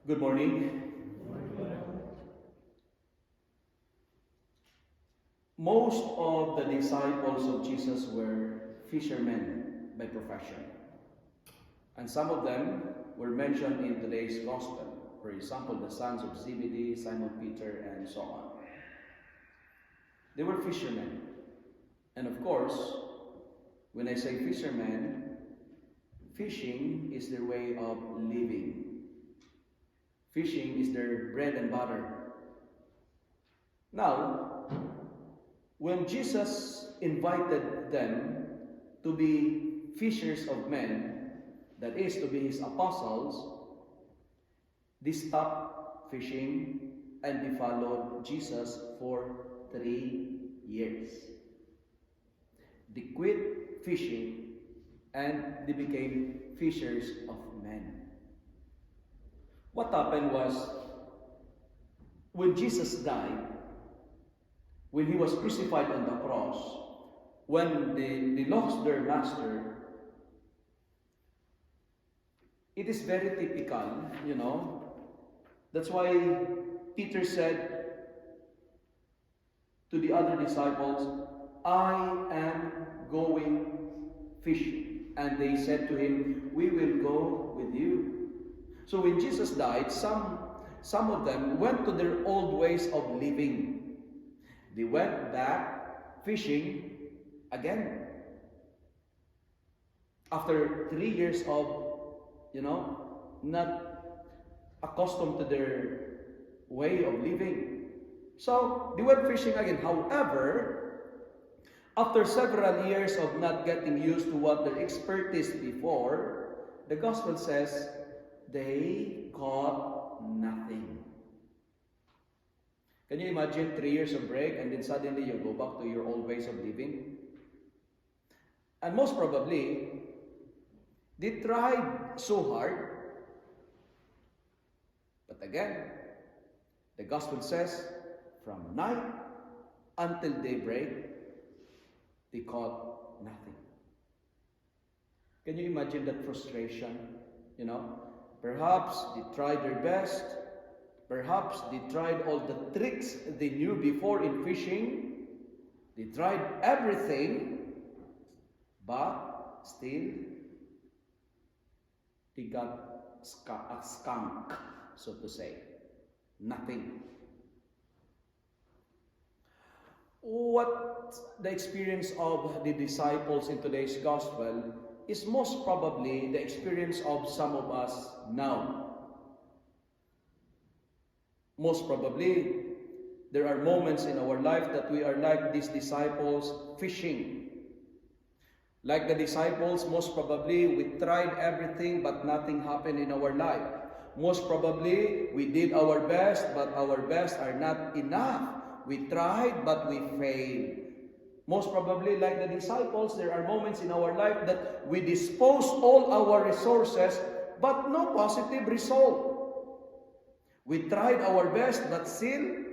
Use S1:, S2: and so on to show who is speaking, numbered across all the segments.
S1: Good morning. Most of the disciples of Jesus were fishermen by profession. And some of them were mentioned in today's gospel. For example, the sons of Zebedee, Simon Peter, and so on. They were fishermen. And of course, when I say fishermen, fishing is their way of living. Fishing is their bread and butter. Now, when Jesus invited them to be fishers of men, that is, to be his apostles, they stopped fishing and they followed Jesus for 3 years. They quit fishing and they became fishers of men. What happened was, when Jesus died, when he was crucified on the cross, when they lost their master, it is very typical, That's why Peter said to the other disciples, I am going fishing. And they said to him, we will go with you. So when Jesus died, some of them went to their old ways of living. They went back fishing again. After 3 years of, not accustomed to their way of living. So they went fishing again. However, after several years of not getting used to what their expertise before, the gospel says they caught nothing. Can you imagine 3 years of break and then suddenly you go back to your old ways of living? And most probably, they tried so hard, but again, the gospel says, from night until daybreak, they caught nothing. Can you imagine that frustration? Perhaps they tried their best. Perhaps they tried all the tricks they knew before in fishing. They tried everything, but still, they got a skunk, so to say. Nothing. What the experience of the disciples in today's gospel is most probably the experience of some of us now. Most probably, there are moments in our life that we are like these disciples fishing. Like the disciples, most probably, we tried everything but nothing happened in our life. Most probably, we did our best, but our best are not enough. We tried, but we failed. Most probably, like the disciples, there are moments in our life that we dispose all our resources, but no positive result. We tried our best, but still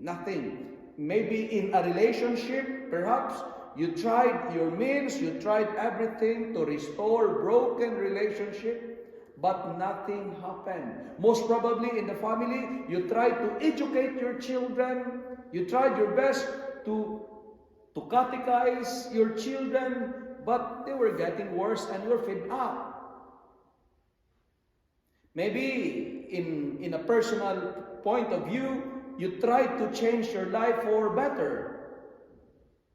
S1: nothing. Maybe in a relationship, perhaps, you tried your means, you tried everything to restore broken relationship, but nothing happened. Most probably in the family, you tried to educate your children, you tried your best to catechize your children, but they were getting worse and you're fed up. Maybe in a personal point of view, you tried to change your life for better.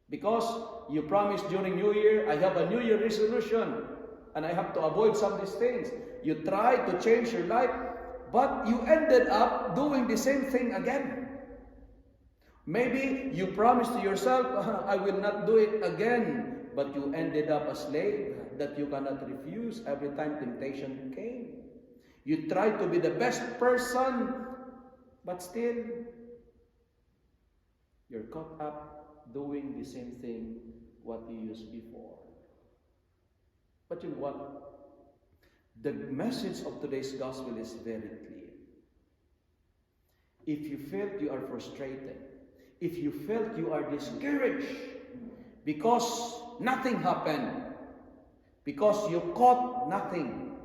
S1: Because you promised during New Year, I have a New Year resolution and I have to avoid some of these things. You tried to change your life, but you ended up doing the same thing again. Maybe you promised to yourself, I will not do it again, but you ended up a slave that you cannot refuse every time temptation came. You tried to be the best person, but still, you're caught up doing the same thing what you used before. But you know what? The message of today's gospel is very clear. If you felt you are frustrated, if you felt you are discouraged because nothing happened, because you caught nothing,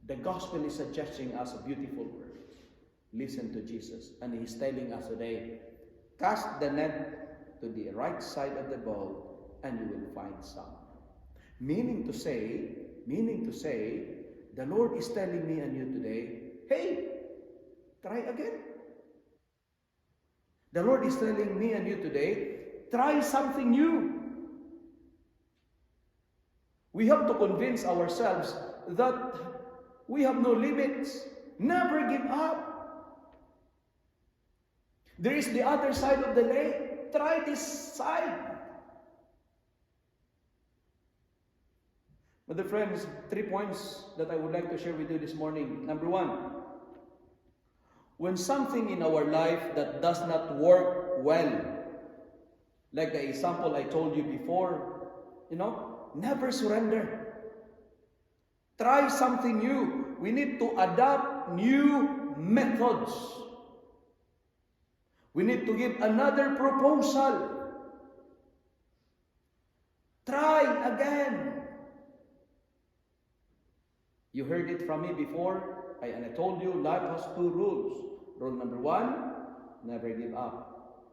S1: The gospel is suggesting us a beautiful word. Listen to Jesus. And He's telling us today, cast the net to the right side of the boat and you will find some. Meaning to say, the Lord is telling me and you today, hey, try again. The Lord is telling me and you today, try something new. We have to convince ourselves that we have no limits. Never give up. There is the other side of the lake. Try this side. But friends, 3 points that I would like to share with you this morning. Number 1, when something in our life that does not work well, like the example I told you before, never surrender. Try something new. We need to adopt new methods. We need to give another proposal. Try again. You heard it from me before, and I told you life has 2 rules. Rule number 1, never give up.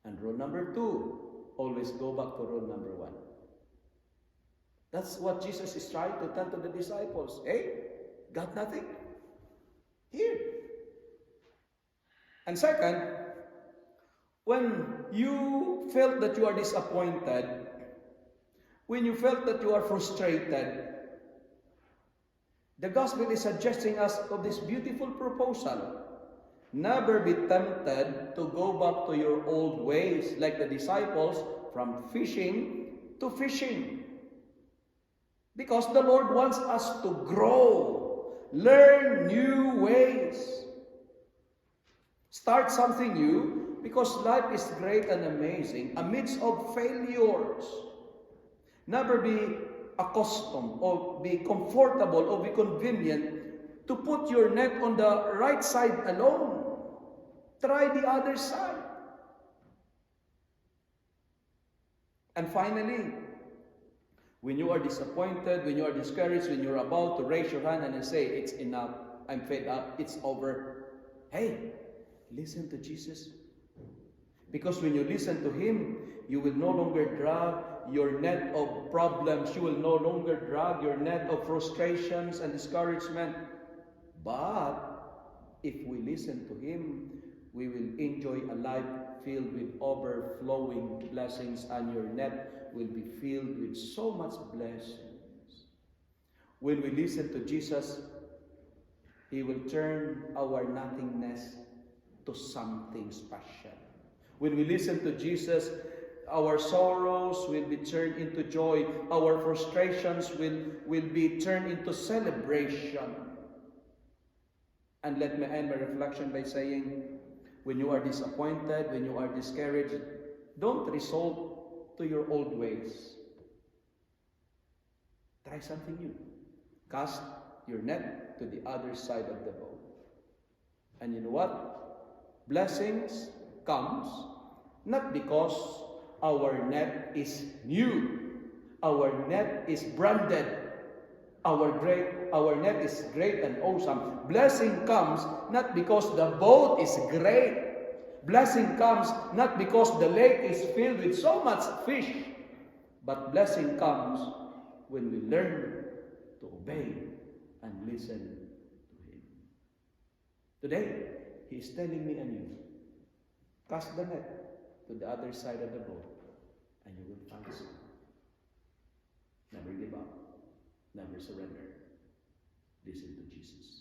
S1: And rule number 2, always go back to rule number 1. That's what Jesus is trying to tell to the disciples. Hey, got nothing? Here. And second, when you felt that you are disappointed, when you felt that you are frustrated, the gospel is suggesting us of this beautiful proposal. Never be tempted to go back to your old ways, like the disciples, from fishing to fishing. Because the Lord wants us to grow, learn new ways, start something new, because life is great and amazing amidst of failures. Never be accustomed or be comfortable or be convenient to put your net on the right side alone. Try the other side. And finally, when you are disappointed, when you are discouraged, when you're about to raise your hand and say, it's enough, I'm fed up, it's over. Hey, listen to Jesus. Because when you listen to Him, you will no longer drag your net of problems. You will no longer drag your net of frustrations and discouragement. But if we listen to Him, we will enjoy a life filled with overflowing blessings, and your net will be filled with so much blessings. When we listen to Jesus, He will turn our nothingness to something special. When we listen to Jesus, our sorrows will be turned into joy. Our frustrations will be turned into celebration. And let me end my reflection by saying, when you are disappointed, when you are discouraged, don't resort to your old ways. Try something new. Cast your net to the other side of the boat. And you know what? Blessings comes not because our net is new. Our net is branded. Our net is great and awesome. Blessing comes not because the boat is great. Blessing comes not because the lake is filled with so much fish. But blessing comes when we learn to obey and listen to Him. Today, He is telling me and you, cast the net to the other side of the boat, and you will find some. Never give up. Never surrender. Listen to Jesus.